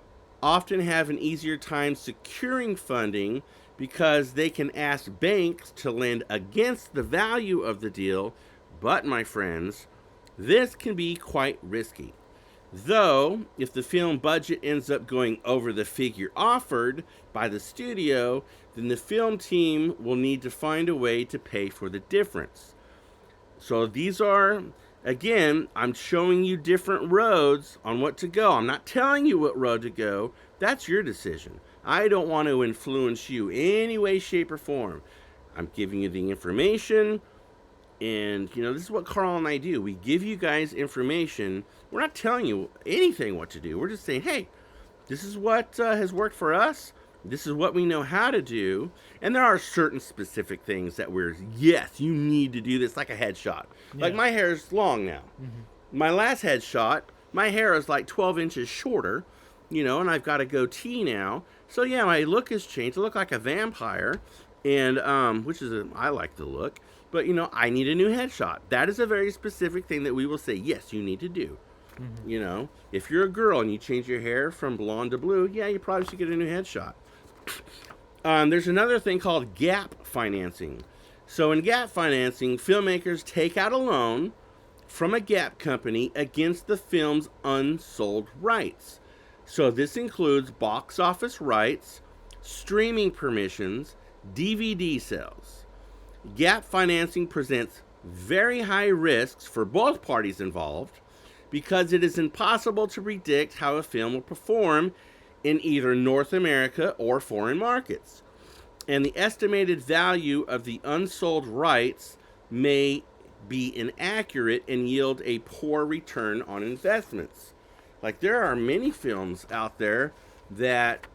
often have an easier time securing funding because they can ask banks to lend against the value of the deal. But, my friends, this can be quite risky. Though, if the film budget ends up going over the figure offered by the studio, then the film team will need to find a way to pay for the difference. So these are, again, I'm showing you different roads on what to go. I'm not telling you what road to go. That's your decision. I don't want to influence you any way, shape, or form. I'm giving you the information, and, this is what Carl and I do. We give you guys information. We're not telling you anything what to do. We're just saying, hey, this is what has worked for us. This is what we know how to do. And there are certain specific things that yes, you need to do this, like a headshot. Like Yeah. my hair is long now. My last headshot, my hair is like 12 inches shorter, and I've got a goatee now. So yeah, my look has changed. I look like a vampire, and I like the look. But I need a new headshot. That is a very specific thing that we will say, yes, you need to do. If you're a girl and you change your hair from blonde to blue, yeah, you probably should get a new headshot. There's another thing called gap financing. So in gap financing, filmmakers take out a loan from a gap company against the film's unsold rights. So this includes box office rights, streaming permissions, DVD sales. Gap financing presents very high risks for both parties involved because it is impossible to predict how a film will perform in either North America or foreign markets. And the estimated value of the unsold rights may be inaccurate and yield a poor return on investments. Like, there are many films out there that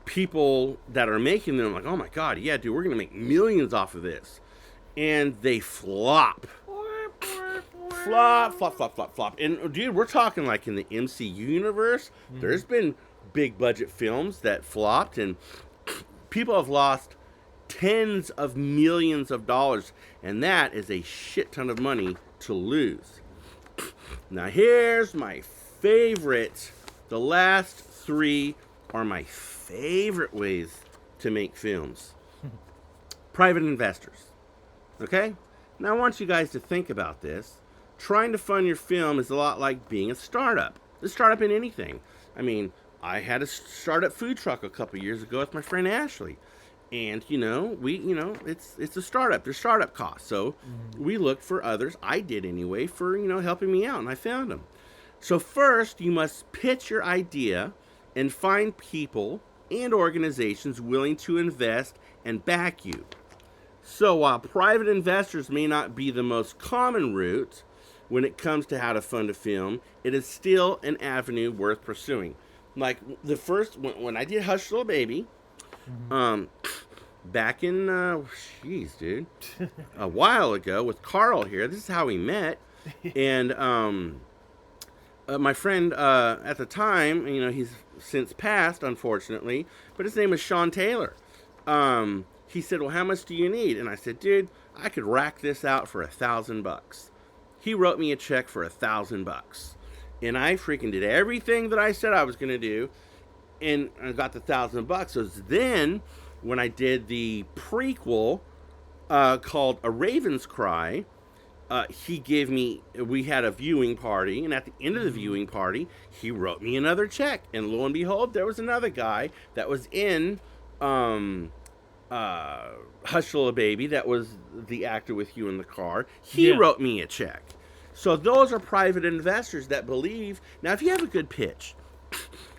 people that are making them, like, oh my god, yeah, dude, we're gonna make millions off of this, and they flop. Flop. And dude, we're talking like in the MCU universe. There's been big budget films that flopped, and people have lost tens of millions of dollars, and that is a shit ton of money to lose. Now here's my favorite. The last three are my favorite ways to make films. Private investors. Okay? Now I want you guys to think about this. Trying to fund your film is a lot like being a startup. A startup in anything. I mean, I had a startup food truck a couple years ago with my friend Ashley. And, it's a startup. There's startup costs. So we looked for others. I did anyway for, helping me out. And I found them. So first, you must pitch your idea and find people and organizations willing to invest and back you. So while private investors may not be the most common route when it comes to how to fund a film, it is still an avenue worth pursuing. Like the first, when I did Hush Little Baby, back in, a while ago with Carl here, this is how we met. And my friend at the time, he's since passed, unfortunately, but his name was Sean Taylor. He said, well, how much do you need? And I said, dude, I could rack this out for $1,000. He wrote me a check for $1,000. And I freaking did everything that I said I was going to do. And I got the $1,000. So then, when I did the prequel called A Raven's Cry, we had a viewing party. And at the end of the viewing party, he wrote me another check. And lo and behold, there was another guy that was in Hush Little Baby, that was the actor with you in the car. He wrote me a check. So those are private investors that believe. Now, if you have a good pitch,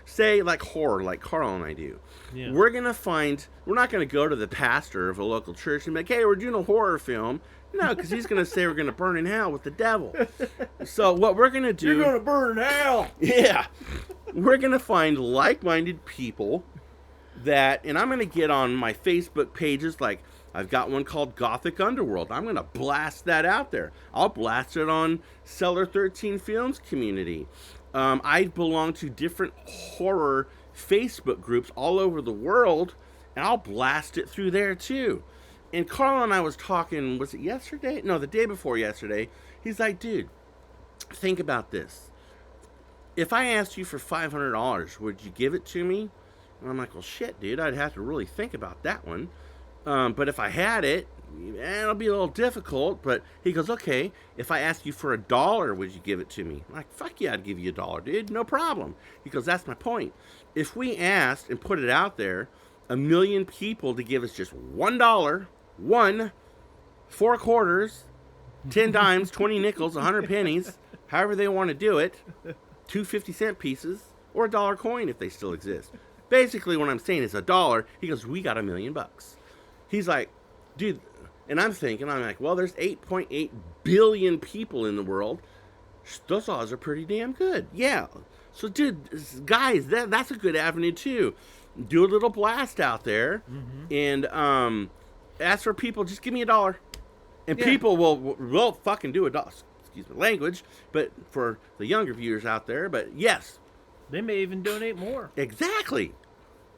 say like horror, like Carl and I do, we're not going to go to the pastor of a local church and be like, hey, we're doing a horror film. No, because he's going to say we're going to burn in hell with the devil. So what we're going to do... You're going to burn in hell! Yeah. We're going to find like-minded people and I'm going to get on my Facebook pages, like I've got one called Gothic Underworld. I'm going to blast that out there. I'll blast it on Cellar 13 Films community. I belong to different horror Facebook groups all over the world, and I'll blast it through there too. And Carl and I was talking, was it yesterday? No, the day before yesterday. He's like, dude, think about this. If I asked you for $500, would you give it to me? And I'm like, well, shit, dude, I'd have to really think about that one. But if I had it, it'll be a little difficult. But he goes, okay, if I ask you for $1, would you give it to me? I'm like, fuck yeah, I'd give you $1, dude, no problem. He goes, that's my point. If we asked and put it out there, 1 million people to give us just $1, 4 quarters, 10 dimes, 20 nickels, 100 pennies, however they want to do it, 2 50-cent pieces, or $1 coin if they still exist. Basically, what I'm saying is $1. He goes, we got $1 million. He's like, dude, and I'm like, well, there's 8.8 billion people in the world. Those odds are pretty damn good. Yeah. So, dude, guys, that's a good avenue too. Do a little blast out there, and ask for people. Just give me $1, and Yeah. people will fucking do $1. Excuse my language, but for the younger viewers out there, but yes, They may even donate more. exactly.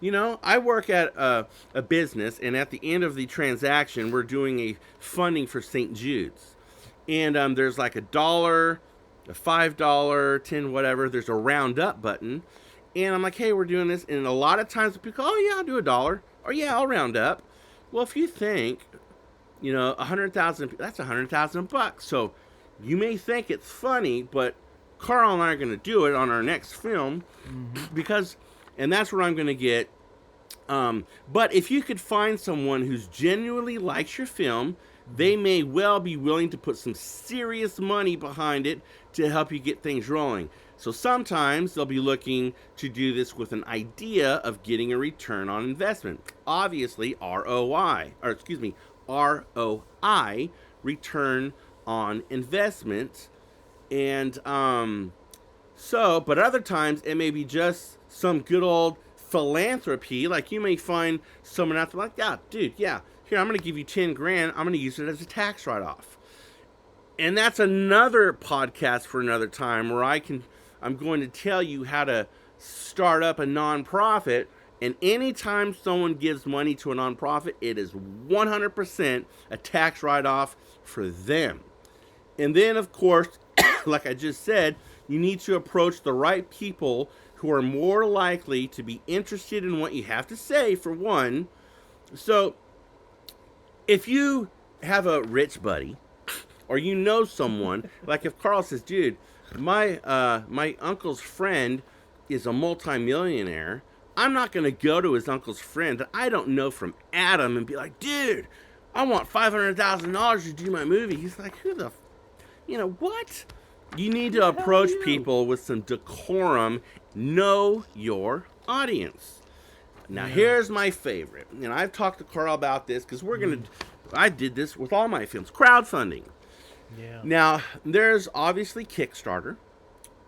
You know, I work at a business, and at the end of the transaction, we're doing a funding for St. Jude's, and there's like $1, a $5, 10, whatever. There's a round up button, and I'm like, hey, we're doing this, and a lot of times people, oh yeah, I'll do $1, or yeah, I'll round up. Well, if you think, 100,000, that's 100,000 bucks. So you may think it's funny, but Carl and I are going to do it on our next film because, and that's where I'm going to get. But if you could find someone who's genuinely likes your film, they may well be willing to put some serious money behind it to help you get things rolling. So sometimes they'll be looking to do this with an idea of getting a return on investment. Obviously, ROI, return on investment. And but other times it may be just some good old philanthropy. Like you may find someone out there like, yeah, dude, yeah, here, I'm going to give you 10 grand. I'm going to use it as a tax write-off. And that's another podcast for another time where I'm going to tell you how to start up a nonprofit. And anytime someone gives money to a nonprofit, it is 100% a tax write-off for them. And then, of course, like I just said, you need to approach the right people who are more likely to be interested in what you have to say, for one. So, if you have a rich buddy, or you know someone, like if Carl says, dude, my uncle's friend is a multimillionaire, I'm not going to go to his uncle's friend that I don't know from Adam and be like, dude, I want $500,000 to do my movie. He's like, who the, what? You need to approach people with some decorum. Know your audience. Now, here's my favorite. And I've talked to Carl about this because I did this with all my films. Crowdfunding. Yeah. Now, there's obviously Kickstarter.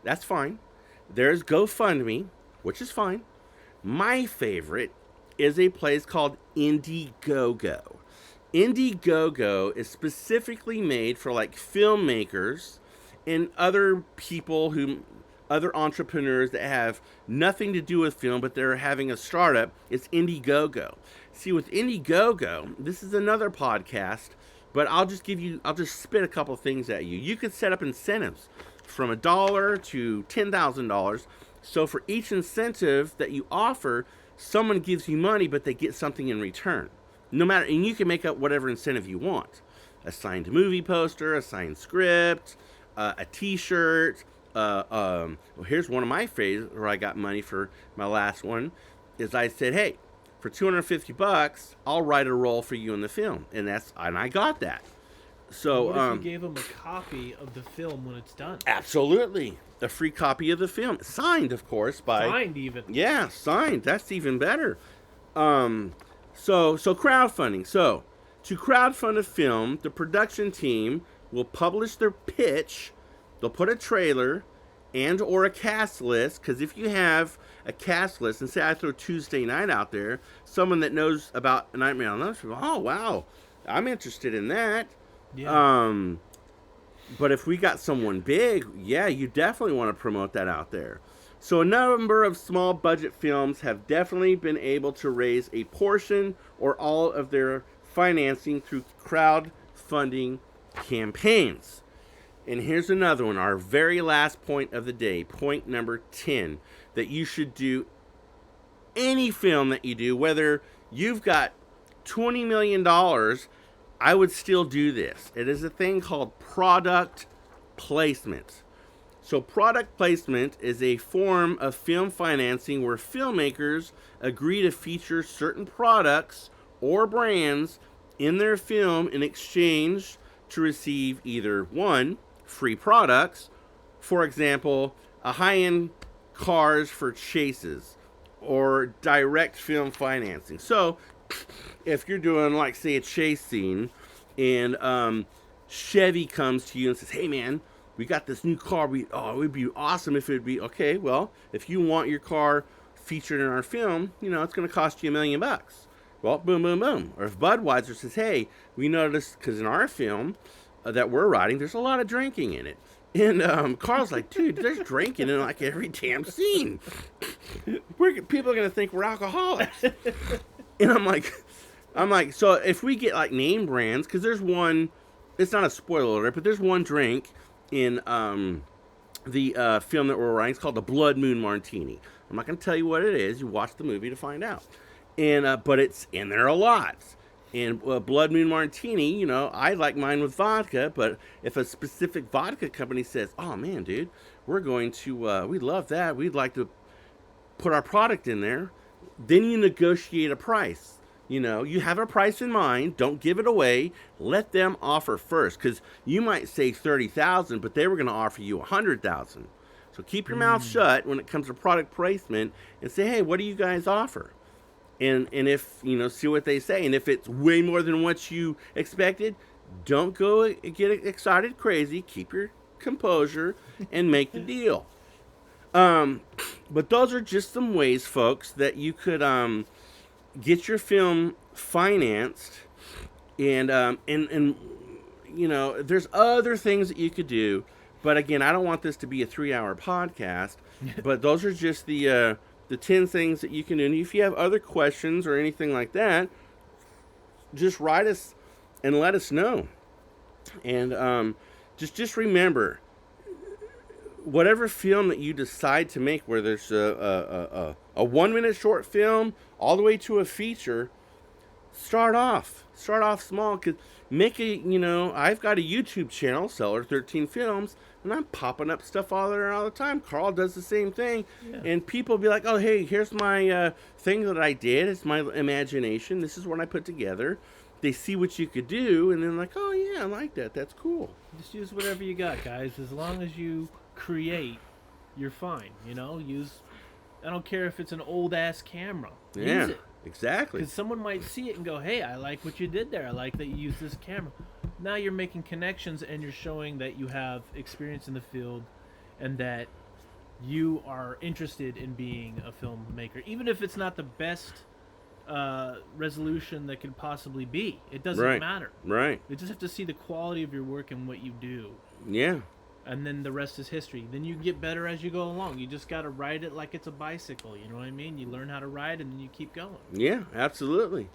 That's fine. There's GoFundMe, which is fine. My favorite is a place called Indiegogo. Indiegogo is specifically made for like filmmakers and other people other entrepreneurs that have nothing to do with film, but they're having a startup. It's Indiegogo. See, with Indiegogo, this is another podcast, but I'll just spit a couple things at you. You could set up incentives from $1 to $10,000. So for each incentive that you offer, someone gives you money, but they get something in return. And you can make up whatever incentive you want. A signed movie poster, a signed script, a t-shirt. Here's one of my phrases where I got money for my last one, is I said, hey, for $250, I'll write a role for you in the film. And I got that. So, what if you gave them a copy of the film when it's done? Absolutely. A free copy of the film. Signed, of course, by... Signed, even. Yeah, signed. That's even better. So crowdfunding. So, to crowdfund a film, the production team will publish their pitch. They'll put a trailer and or a cast list. Because if you have a cast list, and say I throw Tuesday Night out there, someone that knows about Nightmare on Elm Street, oh, wow, I'm interested in that. Yeah. But if we got someone big, yeah, you definitely want to promote that out there. So a number of small budget films have definitely been able to raise a portion or all of their financing through crowdfunding campaigns. And here's another one, our very last point of the day, point number 10, that you should do any film that you do, whether you've got $20 million, I would still do this. It is a thing called product placement. So product placement is a form of film financing where filmmakers agree to feature certain products or brands in their film in exchange to receive either one, free products, for example, a high-end cars for chases, or direct film financing. So if you're doing, like, say, a chase scene, and Chevy comes to you and says, hey, man, we got this new car. It would be awesome if it would be okay. Well, if you want your car featured in our film, it's going to cost you $1 million. Well, boom, boom, boom. Or if Budweiser says, hey, we noticed because in our film that we're writing, there's a lot of drinking in it. And Carl's like, dude, there's drinking in like every damn scene. People are going to think we're alcoholics. And I'm like, so if we get like name brands, because there's one, it's not a spoiler alert, but there's one drink in the film that we're writing. It's called the Blood Moon Martini. I'm not going to tell you what it is. You watch the movie to find out. And but it's in there a lot. And Blood Moon Martini, I like mine with vodka, but if a specific vodka company says, oh man, dude, we're going to, we love that, we'd like to put our product in there, then you negotiate a price. You have a price in mind, don't give it away, let them offer first, because you might say 30,000, but they were going to offer you 100,000. So keep your mouth shut when it comes to product placement and say, hey, what do you guys offer? And if, see what they say. And if it's way more than what you expected, don't go get excited crazy. Keep your composure and make the deal. But those are just some ways, folks, that you could get your film financed. And there's other things that you could do. But again, I don't want this to be a 3-hour podcast. But those are just the 10 things that you can do. And if you have other questions or anything like that, just write us and let us know. And just remember, whatever film that you decide to make, where there's a 1-minute short film all the way to a feature, start off small. Cause I've got a YouTube channel, Seller 13 Films, and I'm popping up stuff all the time. Carl does the same thing. Yeah. And people be like, oh, hey, here's my thing that I did. It's my imagination. This is what I put together. They see what you could do, and then like, oh, yeah, I like that. That's cool. Just use whatever you got, guys. As long as you create, you're fine. Use, I don't care if it's an old-ass camera. Yeah. Use it. Exactly. Because someone might see it and go, hey, I like what you did there. I like that you used this camera. Now you're making connections and you're showing that you have experience in the field and that you are interested in being a filmmaker. Even if it's not the best resolution that could possibly be. It doesn't matter. Right. You just have to see the quality of your work and what you do. Yeah. And then the rest is history. Then you get better as you go along. You just got to ride it like it's a bicycle. You know what I mean? You learn how to ride and then you keep going. Yeah, absolutely.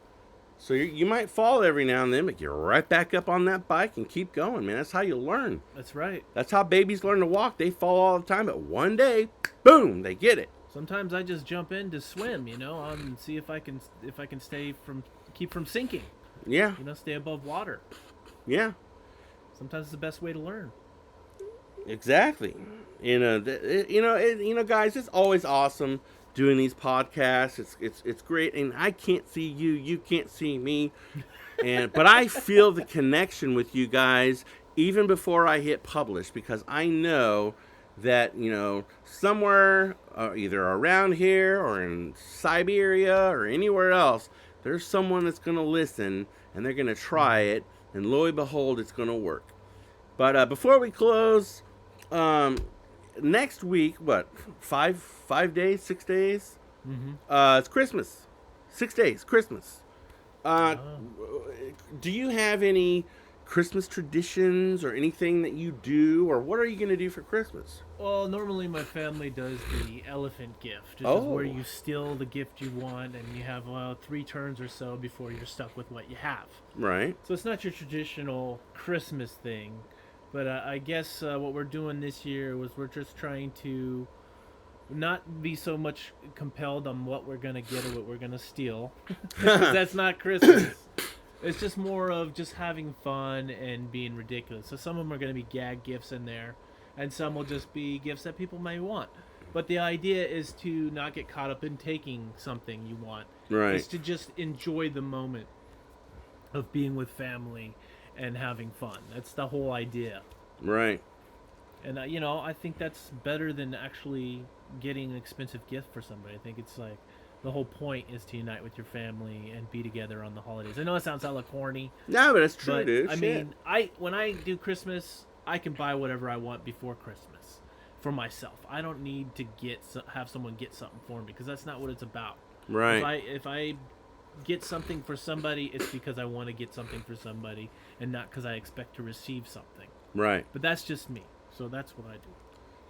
So you might fall every now and then, but get right back up on that bike and keep going, man. That's how you learn. That's right. That's how babies learn to walk. They fall all the time, but one day, boom, they get it. Sometimes I just jump in to swim, and see if I can keep from sinking. Yeah. Stay above water. Yeah. Sometimes it's the best way to learn. Exactly. Guys, it's always awesome doing these podcasts. It's great, and I can't see you can't see me, but I feel the connection with you guys even before I hit publish, because I know that somewhere either around here or in Siberia or anywhere else, there's someone that's going to listen and they're going to try it, and lo and behold, it's going to work. But before we close, next week, what, 5 days, 6 days? Mm-hmm. It's Christmas. 6 days, Christmas. Do you have any Christmas traditions or anything that you do, or what are you going to do for Christmas? Well, normally my family does the elephant gift, which is where you steal the gift you want, and you have 3 turns or so before you're stuck with what you have. Right. So it's not your traditional Christmas thing. But I guess what we're doing this year was we're just trying to not be so much compelled on what we're going to get or what we're going to steal. That's not Christmas. It's just more of just having fun and being ridiculous. So some of them are going to be gag gifts in there, and some will just be gifts that people may want. But the idea is to not get caught up in taking something you want. Right. It's to just enjoy the moment of being with family and having fun. That's the whole idea. Right. And I think that's better than actually getting an expensive gift for somebody. I think it's like the whole point is to unite with your family and be together on the holidays. I know it sounds hella corny. No, but it's true, but, dude. I mean, when I do Christmas, I can buy whatever I want before Christmas for myself. I don't need to have someone get something for me because that's not what it's about. Right. If I get something for somebody, it's because I want to get something for somebody and not because I expect to receive something. Right. But that's just me. So that's what I do.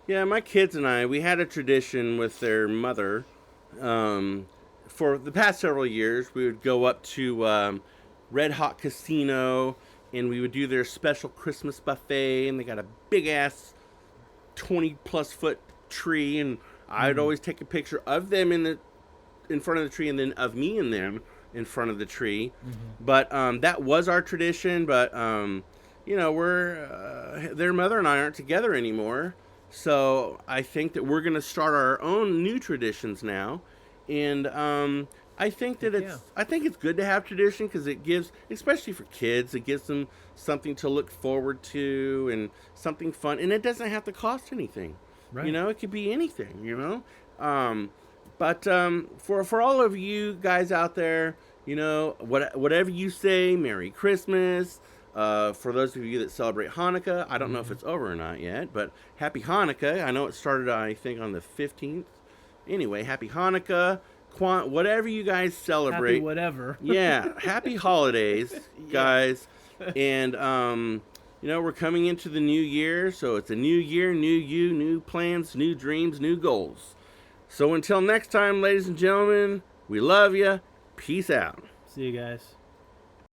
Yeah, my kids and I, we had a tradition with their mother. For the past several years, we would go up to Red Hot Casino, and we would do their special Christmas buffet, and they got a big ass 20+ foot tree, and I'd always take a picture of them in front of the tree, and then of me and them in front of the tree. But that was our tradition. But their mother and I aren't together anymore, so I think that we're gonna start our own new traditions now, and I think that I think it's good to have tradition because it gives, especially for kids, it gives them something to look forward to and something fun, and it doesn't have to cost anything. Right. It could be anything. But for all of you guys out there, whatever you say, Merry Christmas. For those of you that celebrate Hanukkah, I don't know if it's over or not yet, but Happy Hanukkah. I know it started, I think, on the 15th. Anyway, Happy Hanukkah. Whatever you guys celebrate. Happy whatever. Yeah, happy holidays, guys. And, we're coming into the new year, so it's a new year, new you, new plans, new dreams, new goals. So until next time, ladies and gentlemen, we love you. Peace out. See you guys.